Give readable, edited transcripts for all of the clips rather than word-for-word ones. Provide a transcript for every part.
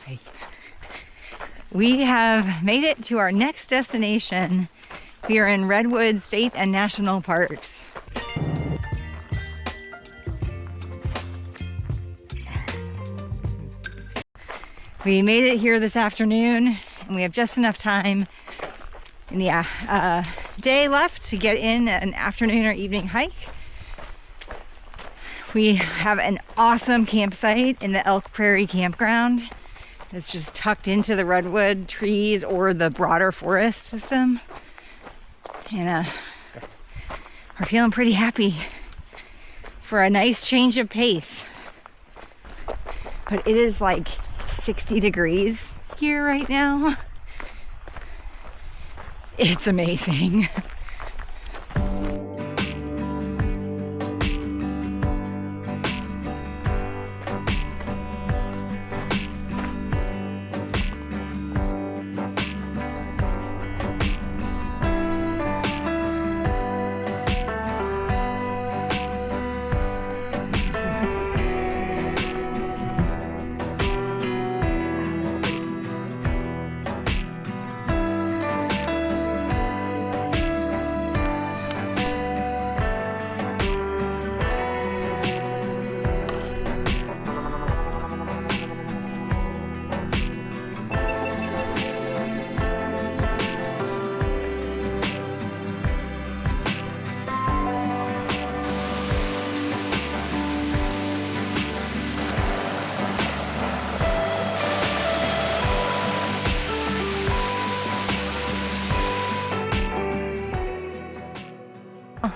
Hi. We have made it to our next destination. We are in Redwood State and National Parks. We made it here this afternoon, and we have just enough time in the day left to get in an afternoon or evening hike. We have an awesome campsite in the Elk Prairie Campground. It's just tucked into the redwood trees or the broader forest system. And we're feeling pretty happy for a nice change of pace. But it is like 60 degrees here right now. It's amazing.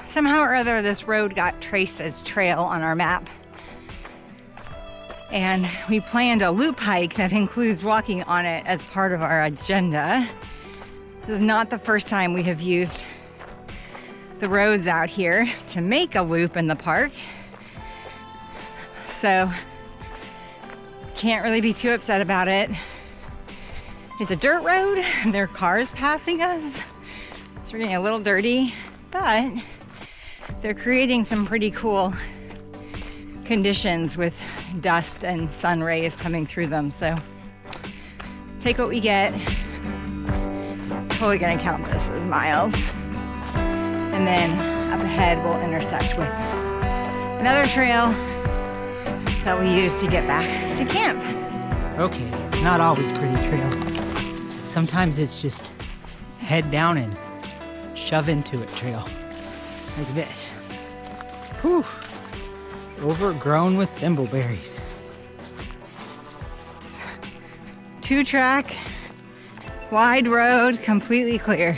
Somehow or other, this road got traced as trail on our map. And we planned a loop hike that includes walking on it as part of our agenda. This is not the first time we have used the roads out here to make a loop in the park. So, can't really be too upset about it. It's a dirt road, and there are cars passing us. It's getting a little dirty, but they're creating some pretty cool conditions with dust and sun rays coming through them. So take what we get. Totally gonna count this as miles. And then up ahead we'll intersect with another trail that we use to get back to camp. Okay, it's not always pretty trail. Sometimes it's just head down and shove into it trail. Like this. Whew. Overgrown with thimbleberries. 2-track, wide road, completely clear.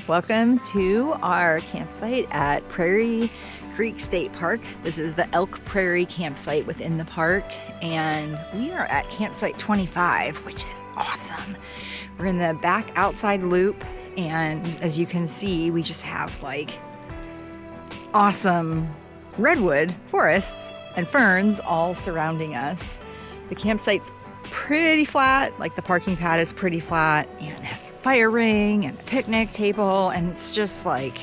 Welcome to our campsite at Prairie Creek State Park. This is the Elk Prairie campsite within the park, and we are at campsite 25, which is awesome. We're in the back outside loop, and as you can see, we just have like awesome redwood forests and ferns all surrounding us. The campsite's pretty flat, like the parking pad is pretty flat, and it has a fire ring and a picnic table, and it's just like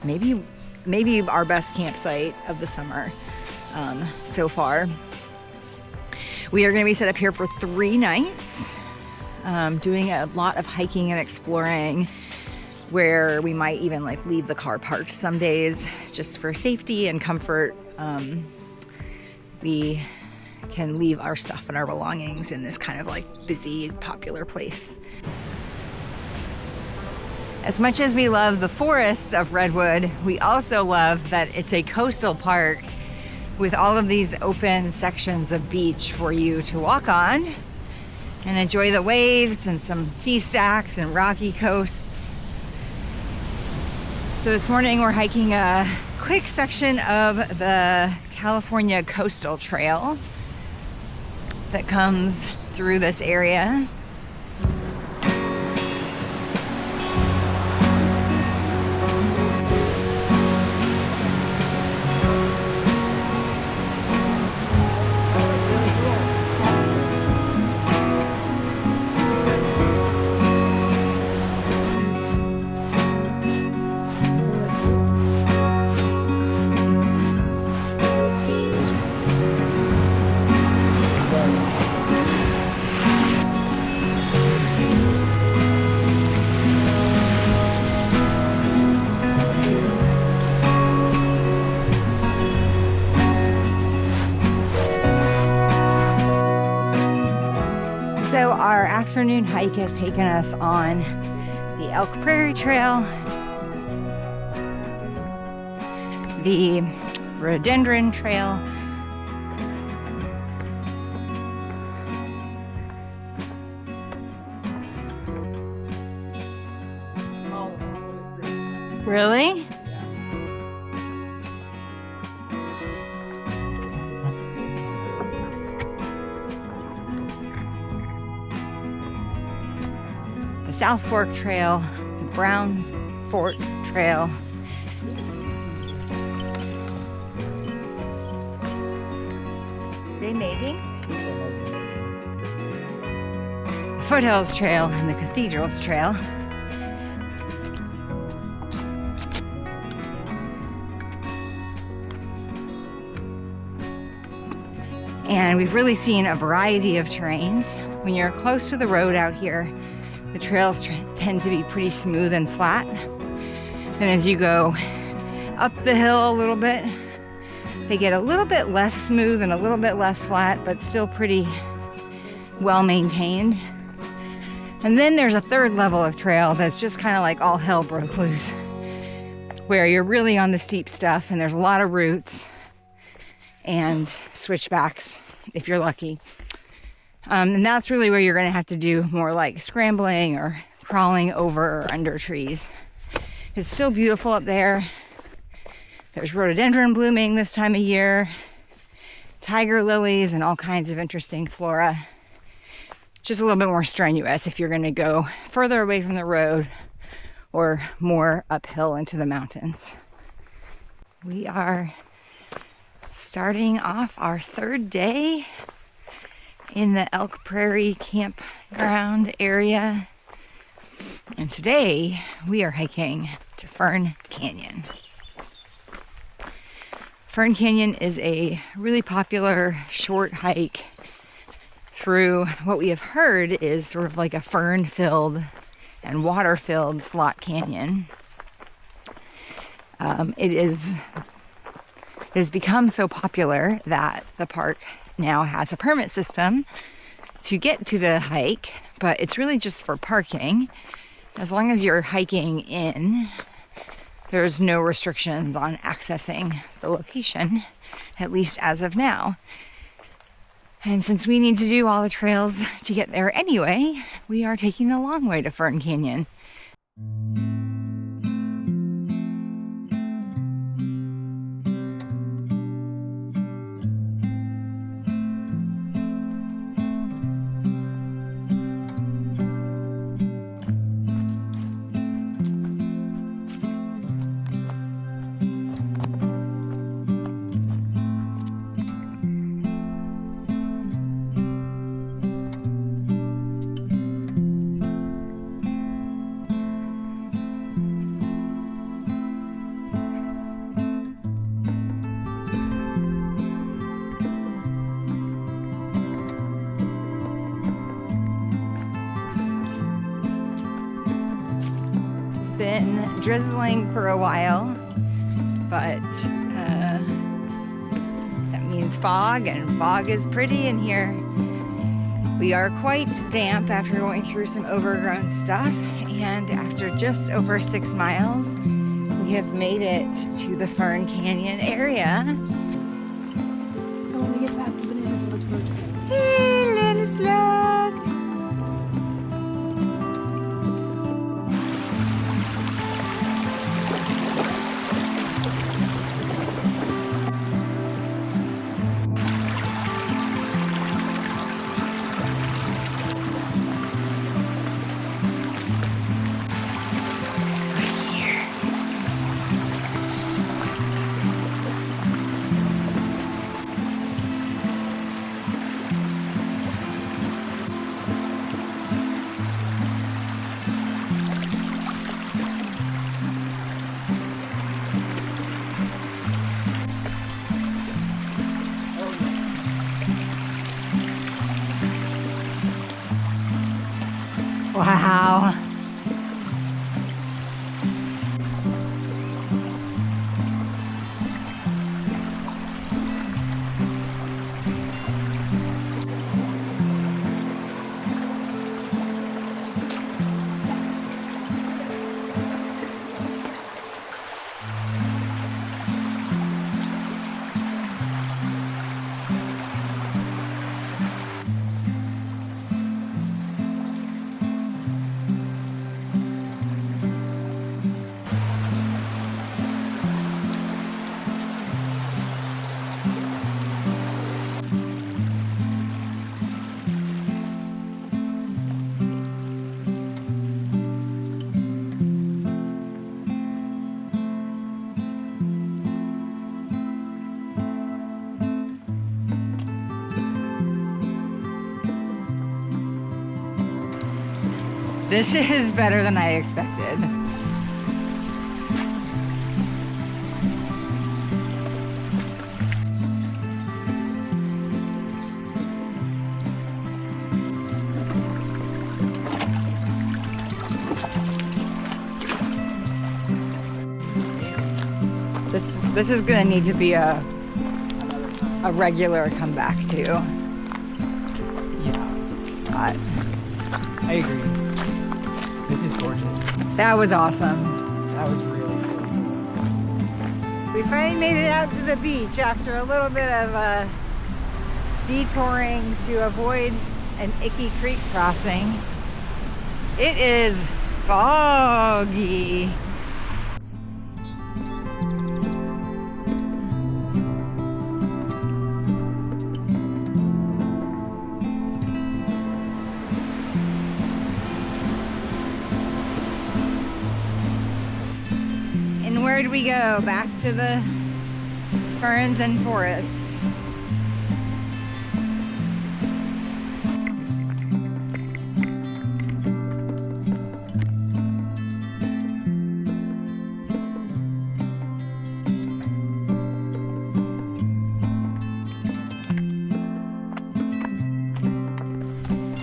maybe our best campsite of the summer so far. We are going to be set up here for 3 nights. Doing a lot of hiking and exploring, where we might even like leave the car parked some days just for safety and comfort. We can leave our stuff and our belongings in this kind of like busy, popular place. As much as we love the forests of Redwood, we also love that it's a coastal park with all of these open sections of beach for you to walk on and enjoy the waves and some sea stacks and rocky coasts. So this morning we're hiking a quick section of the California Coastal Trail that comes through this area. afternoon hike has taken us on the Elk Prairie Trail, the Rhododendron Trail, really? The South Fork Trail, the Brown Fork Trail, they maybe? The Foothills Trail and the Cathedrals Trail. And we've really seen a variety of terrains. When you're close to the road out here, the trails tend to be pretty smooth and flat. And as you go up the hill a little bit, they get a little bit less smooth and a little bit less flat, but still pretty well maintained. And then there's a third level of trail that's just kind of like all hell broke loose, where you're really on the steep stuff and there's a lot of roots and switchbacks if you're lucky. And that's really where you're going to have to do more like scrambling or crawling over or under trees. It's still beautiful up there. There's rhododendron blooming this time of year, tiger lilies, and all kinds of interesting flora. Just a little bit more strenuous if you're going to go further away from the road or more uphill into the mountains. We are starting off our third day in the Elk Prairie Campground area. And today we are hiking to Fern Canyon. Fern Canyon is a really popular short hike through what we have heard is sort of like a fern-filled and water-filled slot canyon. It has become so popular that the park now has a permit system to get to the hike, but it's really just for parking. As long as you're hiking in, there's no restrictions on accessing the location, at least as of now. And since we need to do all the trails to get there anyway, we are taking the long way to Fern Canyon. Been drizzling for a while, but that means fog, and fog is pretty in here. We are quite damp after going through some overgrown stuff, and after just over 6 miles, we have made it to the Fern Canyon area. When we get past the bananas, let's go to it. Hey, little slug! Wow. This is better than I expected. This is gonna need to be a regular comeback to spot. I agree. This is gorgeous. That was awesome. That was really cool. We finally made it out to the beach after a little bit of detouring to avoid an icky creek crossing. It is foggy. Where did we go? Back to the ferns and forest.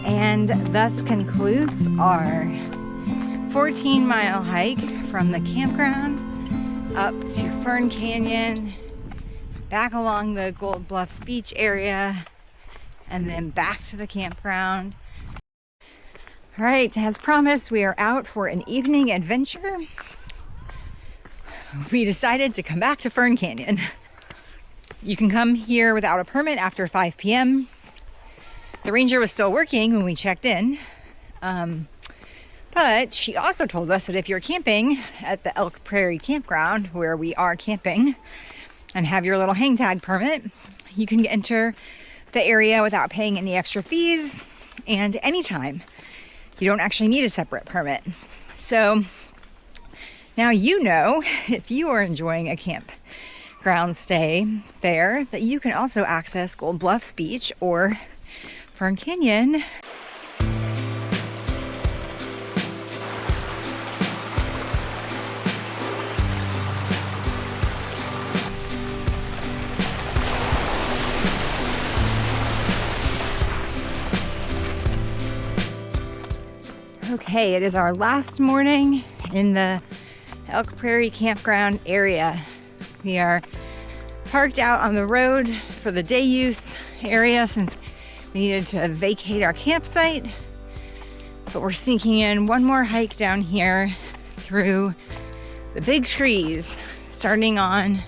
And thus concludes our 14-mile hike from the campground up to Fern Canyon, back along the Gold Bluffs beach area, and then back to the campground. All right, as promised, we are out for an evening adventure. We decided to come back to Fern Canyon. You can come here without a permit after 5 p.m. The ranger was still working when we checked in. But she also told us that if you're camping at the Elk Prairie Campground, where we are camping, and have your little hang tag permit, you can enter the area without paying any extra fees and anytime. You don't actually need a separate permit. So now you know, if you are enjoying a campground stay there, that you can also access Gold Bluffs Beach or Fern Canyon. Okay, it is our last morning in the Elk Prairie Campground area. We are parked out on the road for the day use area since we needed to vacate our campsite. But we're sneaking in one more hike down here through the big trees, starting on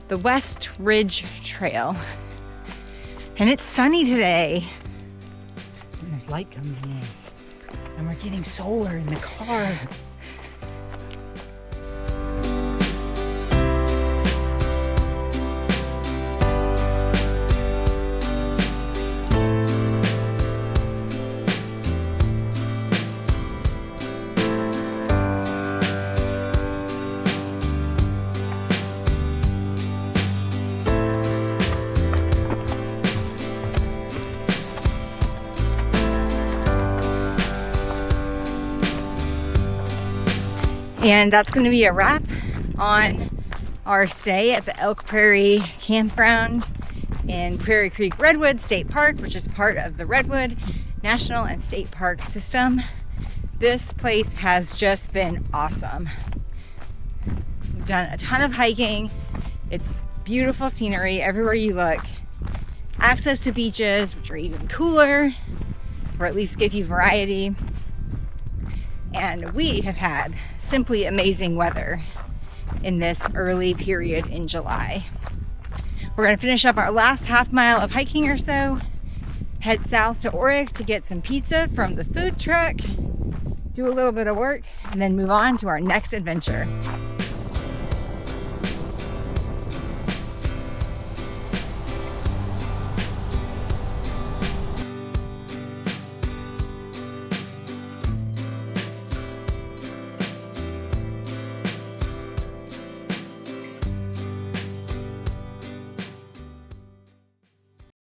the West Ridge Trail. And it's sunny today. And there's light coming in. And we're getting solar in the car. And that's going to be a wrap on our stay at the Elk Prairie Campground in Prairie Creek Redwood State Park, which is part of the Redwood National and State Park system. This place has just been awesome. We've done a ton of hiking. It's beautiful scenery everywhere you look. Access to beaches, which are even cooler, or at least give you variety. And we have had simply amazing weather in this early period in July. We're going to finish up our last half mile of hiking or so, head south to Oric to get some pizza from the food truck, do a little bit of work, and then move on to our next adventure.